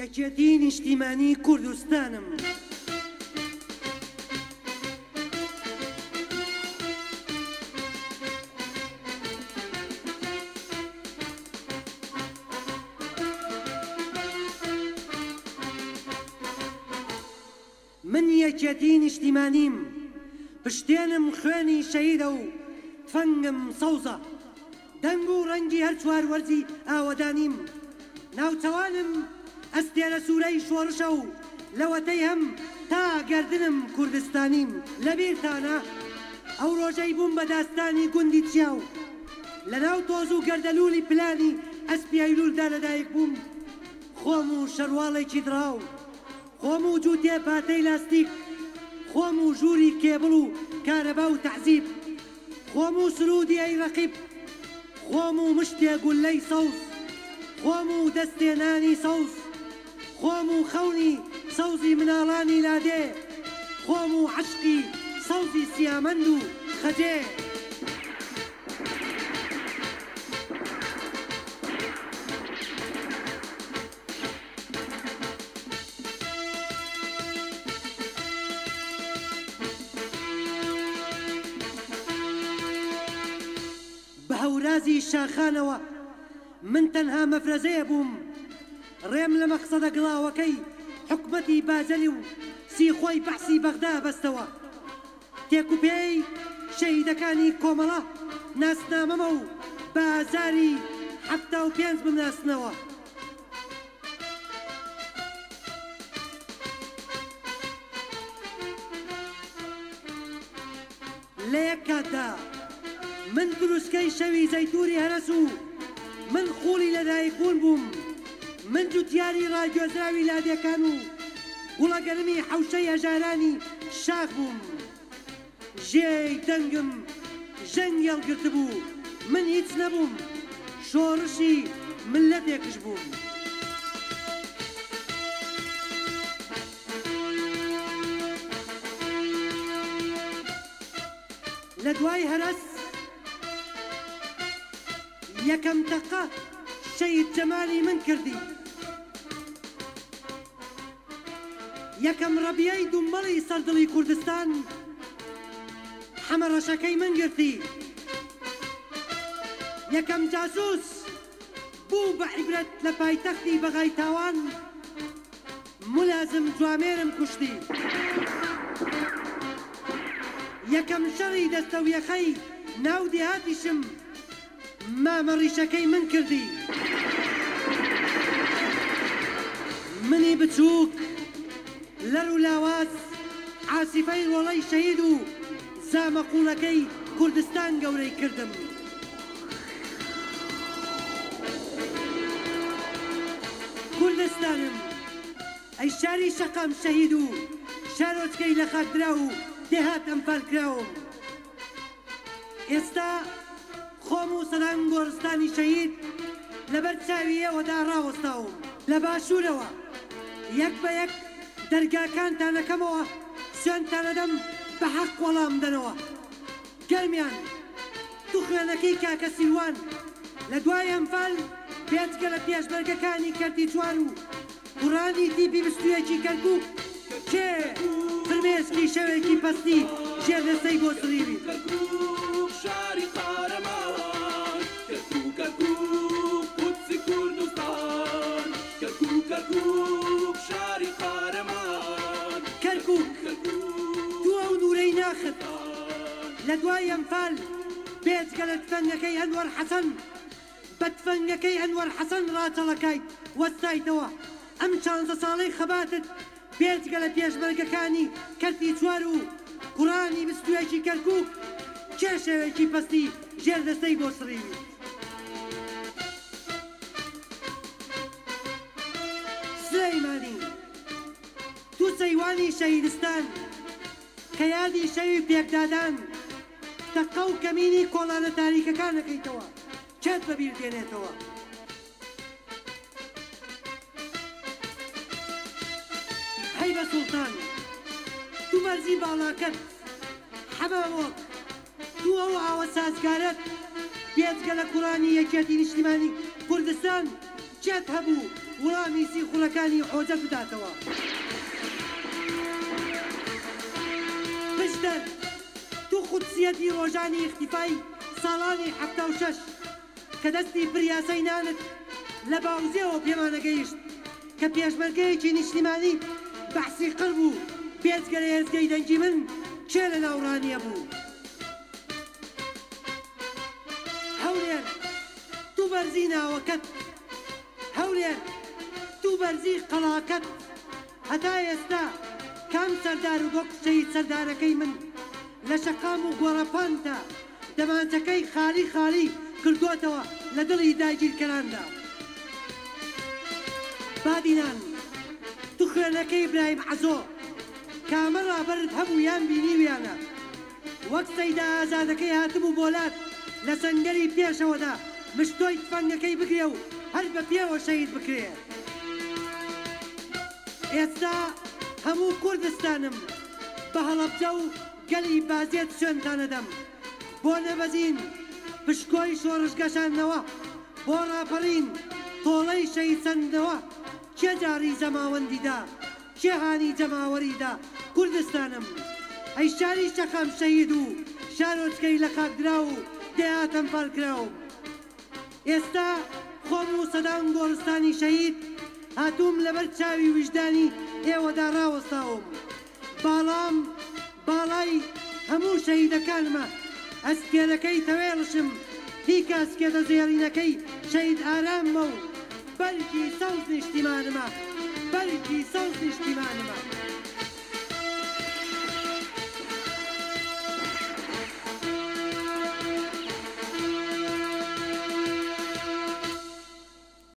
یەکێتی نیشتیمانی کوردستانم. من یەکێتی نیشتیمانیم، پشتێنم خوێنی شەهیدە و تفەنگم سەوزە، دەنگ و ڕەنگی هەر چوار وەرزی ئاوەدانیم، ناوچەوانم ئەستێرە سوورەی شۆڕشە و لەوەتەی هەم تا گەردنم کوردستانیم. لەبیرتانە ئەو ڕۆژەی بووم بە داستانی گوندی چیاو، لەناو تۆز و گەردەلوولی پلانی ئەسپی ئەیلولدا لەدایک بووم، خۆم و شەرواڵێکی دراو، خۆم و جووتێ پاتەی لاستیک، خۆم و ژووری کێبڵ و کارەبا و تەعزیب، خۆم و سرودی ئەی ڕەقیب، خۆم و مشتێ گولەی سەوز، خۆم و دەستێنانی سەوز، خۆم و خەونی سەوزی مناڵانی لادێ، خۆم و عشقی سەوزی سیامەند و خەجێ. بە هەورازی شاخانەوە من تەنها مەفرەزەیە بووم، ڕێم لە مەقسەدە گڵاوەکەی حکومەتی بازەلی و سیخۆی بەحسی بەغدا بەستەوە، تێکوپێی شەهیدەکانی کۆمەڵە ناسنامەمە و بازاری 75 بناسنەوە. لە یەک کاتدا من دروستکەی شەوی زەیتوری هەرەس و من خوڵی لەدایکبوون بووم، من جوتیاری ڕاگوێزراوی لادێکان و گوڵەگەرمی حەوشەی هەژارانی شاخ بووم، ژێی دەنگم ژەنگ هێڵگرت بوو، من هیچ نەبووم، شۆڕشی ملەتێکش بووم. لە دوای هەرەس یەکەم تەقە شەید جەمالی من کردی، یەکەم ڕەبیەی دومەڵی سەردڵی کوردستان حەمەڕەشەکەی من گرتی، یەکەم جاسوس بوو بە عیبرەت لە پایتەختی بەغای تاوان مولازم جوامێرم کوشتی، یەکەم شەڕی دەستەویەخەی ناو دێهاتیشم مامەڕیشەکەی من کردی، منی بچووک لەر و لاواز عاسیفەی ڕۆڵەی شەهید و زامەقوڵەکەی کوردستان گەورەی کردم. کوردستانم ئەی شاری شەقام شەهید و شارۆچکەی لە خاکدرا و دێهات ئەمپال کراوم، ئێستا خۆم و سەدان گۆڕستانی شەهید لەبەر چاوی ئێوەدا ڕاوەستاوم، لە باشوورەوە یەک بە یەک دەرگاکانتانەکەمەوە سوێنتانەدەم بە حەق وەڵام دەنەوە. گەرمیان تو خوێنەکەی کاکە سیروان لە دوای ئەمفال بێجگە لە پێشبەرگەکانی کەرتی جوان و قوڕانی تیپی بستوویەکی کەرکووک کێ فرمێسکی شەوێکی پەستی ژێردەستەی بۆ سڕیوی شاری قارەمان کەرکووک کەرکووک قودسی کوردستان کەرکووک کەرکووک شاری قارەمان کەرکووک تو ئەو نورەی ناخت لە دوای ئەمفال بێجگە لە تفەنگەکەی ئەنوەر حەسەن بە تفەنگەکەی ئەنوەر حەسەن ڕاچەڵەکایت وەستایتەوە، ئەم 14 ساڵەی خەباتت بێجگە لە پێشبەرگەکانی کەرتی چوار و قوڕانی بستوویەکی کەرکووک کێ شێوێکی پەستی ژێردەستەی بۆ سڕیوی. سلەیمانی تو سەیوانی شەهیدستان کە یادی شەوی پێکدادان تەقە و کەمینی کۆڵانە تاریکەکانەکەیتەوە چێت بەبیر دێنێتەوە. هەیبە سوڵتان تو مەرزی باڵاکەت حەمامۆک تو ئەو ئاوە سازگارەت بێجگە لە قوڕانی یەکێتی نیشتیمانی کوردستان چێت هەبوو وڵامی سیخوڵەکانی حۆجە بداتەوە. پشتەر تو قودسیەتی ڕۆژانی ئیختیفای ساڵانی 76 کە دەستی پریاسەی نانت لە باوزێەوە پێمانەگەیشت کە پێشمەرگەیەکی نیشتیمانی بەحسی قڕ بوو پێچگەرە هێزگەی دەنگی من کێ لە ناوڕانیە بوو. هەولێر تو بەرزی ناوەکەت، هەولێر تو بەرزی قەڵاکەت، هەتا ئێستا کام سەردار و گۆک شەهید سەردارەکەی من لە شەقام و گۆڕەپاندا دەمانچەکەی خالی خالی کردوتەوە لە دڵی داگیرکەراندا. بادینان تو خوێنەکەی ئیبراهیم عەزۆ کامە ڕابەرت هەبوو یان بینیویانە وەک سەیدا ئازادەکەی هاتبوو بۆلات لە سەنگەری پێشەوەدا مشتۆی تفەنگەکەی بگرێ و هەر بە پێوە شەهید بکرێ. ئێستا هەموو کوردستانم بە هەڵەبجە و گەلی بازێت سوێنتانەدەم بۆ نەبەزین پشکۆی شۆڕشگەشانەوە بۆ ڕاپەڕین تۆڵەی شەهید سەندەوە کێ جاری زەماوەندیدا کێ هانی جەماوەریدا کوردستانم ئەی شاری شەقام شەهید و شارۆچکەی لە خاکدرا و دەیاتەم پاڵکراوم. ئێستا خۆم و سەدان گۆڕستانی شەهید هاتووم لەبەر چاوی وجدانی ئێوەدا ڕاوەستاوم. باڵام باڵای هەموو شەهیدەکانمە ئەسکێرەکەی تەوێڵشم هی کاسکێتە زێڕینەکەی شەهید ئاراممە و بەرگی سەوز نیشتیمانمە، بەرگی سەوز نیشتیمانمە.